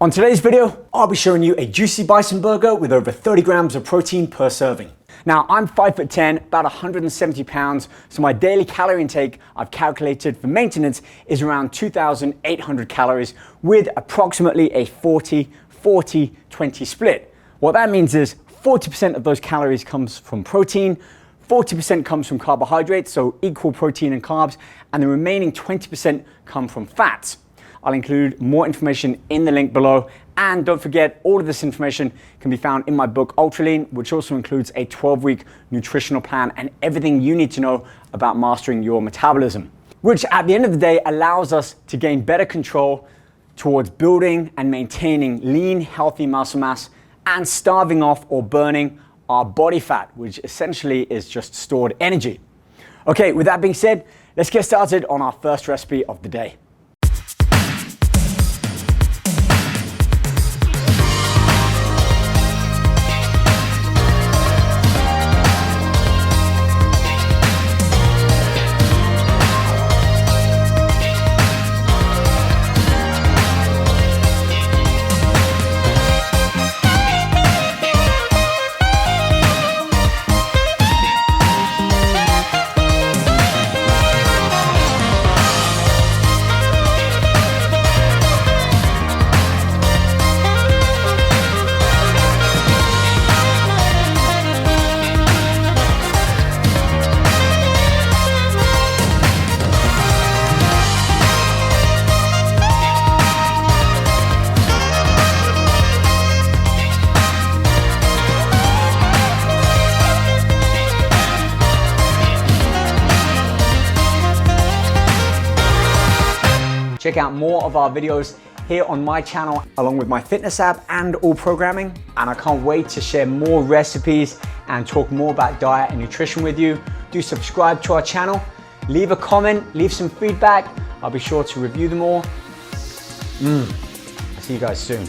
On today's video, I'll be showing you a juicy bison burger with over 30 grams of protein per serving. Now, I'm 5'10", about 170 pounds, so my daily calorie intake I've calculated for maintenance is around 2,800 calories with approximately a 40-40-20 split. What that means is 40% of those calories comes from protein, 40% comes from carbohydrates, so equal protein and carbs, and the remaining 20% come from fats. I'll include more information in the link below, and don't forget, all of this information can be found in my book Ultra Lean, which also includes a 12-week nutritional plan and everything you need to know about mastering your metabolism, which at the end of the day allows us to gain better control towards building and maintaining lean, healthy muscle mass and starving off or burning our body fat, which essentially is just stored energy. Okay, with that being said, let's get started on our first recipe of the day. Check out more of our videos here on my channel, along with my fitness app and all programming. And I can't wait to share more recipes and talk more about diet and nutrition with you. Do subscribe to our channel, leave a comment, leave some feedback. I'll be sure to review them all. I'll see you guys soon.